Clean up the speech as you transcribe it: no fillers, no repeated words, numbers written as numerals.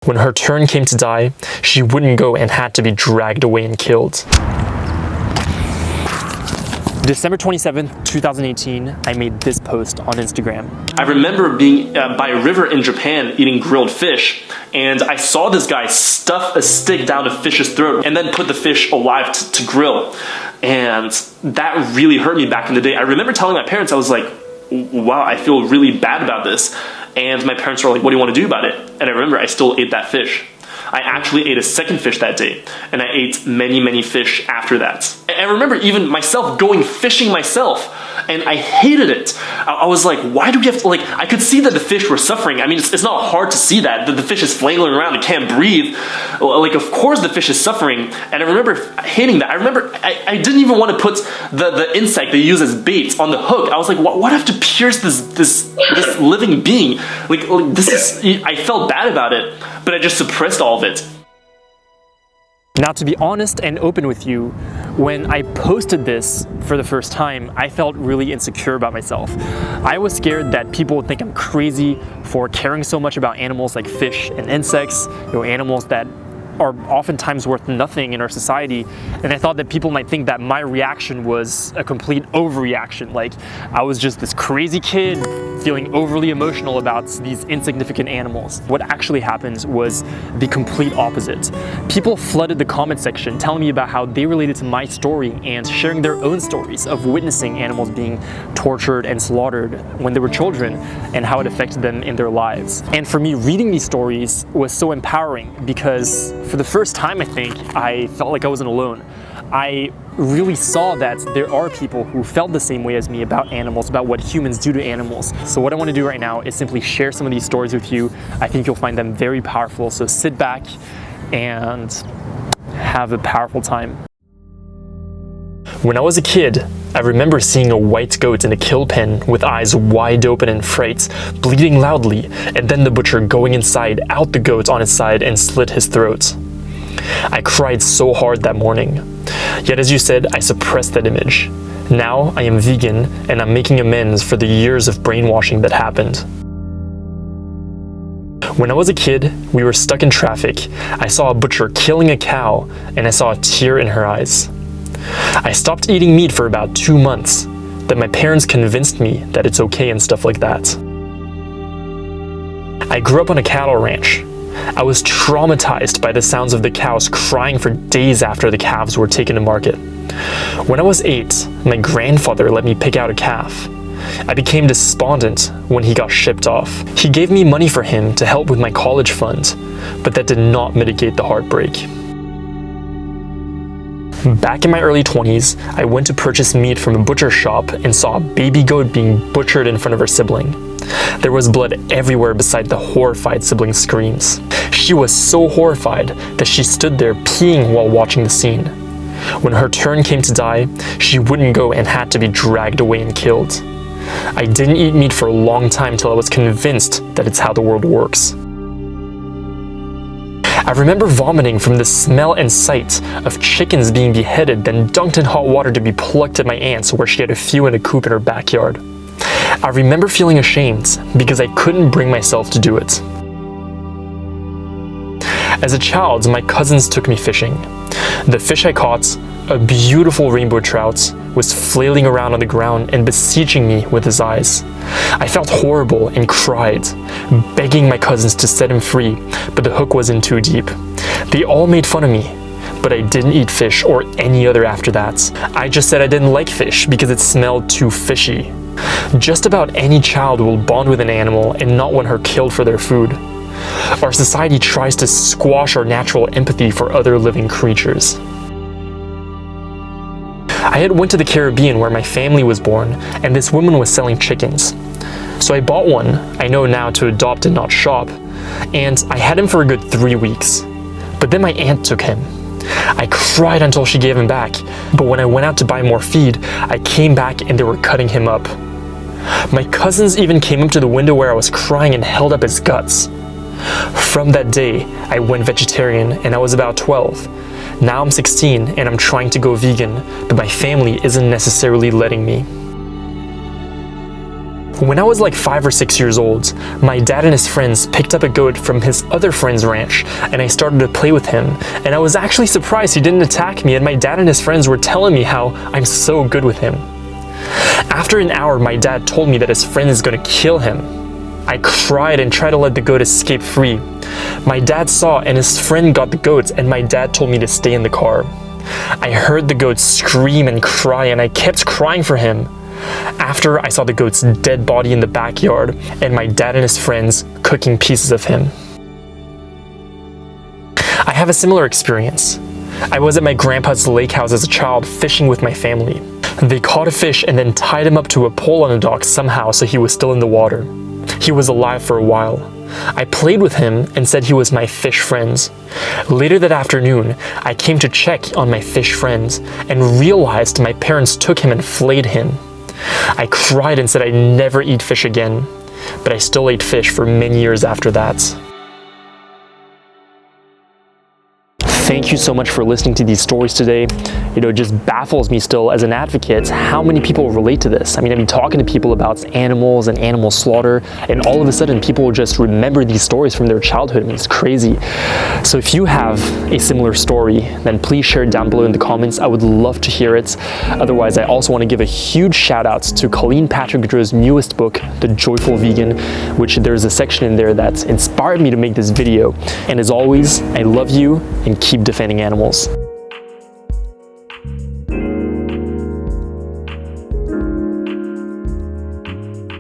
When her turn came to die, she wouldn't go and had to be dragged away and killed. December 27th, 2018, I made this post on Instagram. I remember being by a river in Japan eating grilled fish, and I saw this guy stuff a stick down a fish's throat and then put the fish alive to grill. And that really hurt me back in the day. I remember telling my parents, I was like, wow, I feel really bad about this. And my parents were like, what do you want to do about it? And I remember I still ate that fish. I actually ate a second fish that day, and I ate many fish after that. And I remember even myself going fishing myself, and I hated it. I was like, why do we have to, like, I could see that the fish were suffering. I mean, it's not hard to see that the fish is flailing around, it can't breathe. Like, of course the fish is suffering, and I remember hating that. I remember I didn't even want to put the insect they use as bait on the hook. I was like, what do I have to pierce this living being? Like this is, I felt bad about it, but I just suppressed all of it. Now, to be honest and open with you, when I posted this for the first time, I felt really insecure about myself. I was scared that people would think I'm crazy for caring so much about animals like fish and insects, animals that are oftentimes worth nothing in our society, and I thought that people might think that my reaction was a complete overreaction, like I was just this crazy kid feeling overly emotional about these insignificant animals. What actually happened was the complete opposite. People flooded the comment section telling me about how they related to my story and sharing their own stories of witnessing animals being tortured and slaughtered when they were children and how it affected them in their lives. And for me, reading these stories was so empowering because for the first time, I think, I felt like I wasn't alone. I really saw that there are people who felt the same way as me about animals, about what humans do to animals. So what I want to do right now is simply share some of these stories with you. I think you'll find them very powerful, so sit back and have a powerful time. When I was a kid, I remember seeing a white goat in a kill pen with eyes wide open in fright, bleeding loudly, and then the butcher going inside, out the goat on its side, and slit his throat. I cried so hard that morning. Yet as you said, I suppressed that image. Now I am vegan, and I'm making amends for the years of brainwashing that happened. When I was a kid, we were stuck in traffic. I saw a butcher killing a cow, and I saw a tear in her eyes. I stopped eating meat for about 2 months. Then my parents convinced me that it's okay and stuff like that. I grew up on a cattle ranch. I was traumatized by the sounds of the cows crying for days after the calves were taken to market. When I was 8, my grandfather let me pick out a calf. I became despondent when he got shipped off. He gave me money for him to help with my college fund, but that did not mitigate the heartbreak. Back in my early 20s, I went to purchase meat from a butcher shop and saw a baby goat being butchered in front of her sibling. There was blood everywhere beside the horrified sibling's screams. She was so horrified that she stood there peeing while watching the scene. When her turn came to die, she wouldn't go and had to be dragged away and killed. I didn't eat meat for a long time till I was convinced that it's how the world works. I remember vomiting from the smell and sight of chickens being beheaded, then dunked in hot water to be plucked at my aunt's where she had a few in a coop in her backyard. I remember feeling ashamed because I couldn't bring myself to do it. As a child, my cousins took me fishing. The fish I caught, a beautiful rainbow trout, was flailing around on the ground and beseeching me with his eyes. I felt horrible and cried, begging my cousins to set him free, but the hook wasn't too deep. They all made fun of me, but I didn't eat fish or any other after that. I just said I didn't like fish because it smelled too fishy. Just about any child will bond with an animal and not want her killed for their food. Our society tries to squash our natural empathy for other living creatures. I had went to the Caribbean where my family was born, and this woman was selling chickens. So I bought one, I know now to adopt and not shop, and I had him for a good 3 weeks. But then my aunt took him. I cried until she gave him back, but when I went out to buy more feed, I came back and they were cutting him up. My cousins even came up to the window where I was crying and held up his guts. From that day, I went vegetarian and I was about 12. Now I'm 16 and I'm trying to go vegan, but my family isn't necessarily letting me. When I was like 5 or 6 years old, my dad and his friends picked up a goat from his other friend's ranch, and I started to play with him. And I was actually surprised he didn't attack me, and my dad and his friends were telling me how I'm so good with him. After an hour, my dad told me that his friend is gonna kill him. I cried and tried to let the goat escape free. My dad saw, and his friend got the goat, and my dad told me to stay in the car. I heard the goat scream and cry, and I kept crying for him. After, I saw the goat's dead body in the backyard, and my dad and his friends cooking pieces of him. I have a similar experience. I was at my grandpa's lake house as a child fishing with my family. They caught a fish and then tied him up to a pole on a dock somehow so he was still in the water. He was alive for a while. I played with him and said he was my fish friend. Later that afternoon, I came to check on my fish friend and realized my parents took him and flayed him. I cried and said I'd never eat fish again, but I still ate fish for many years after that. Thank you so much for listening to these stories today. It just baffles me still as an advocate how many people relate to this. I mean, I've been talking to people about animals and animal slaughter, and all of a sudden people will just remember these stories from their childhood. I mean, it's crazy. So if you have a similar story, then please share it down below in the comments. I would love to hear it. Otherwise, I also want to give a huge shout out to Colleen Patrick Goodrow's newest book, The Joyful Vegan, which there's a section in there that inspired me to make this video. And as always, I love you and keep defending animals.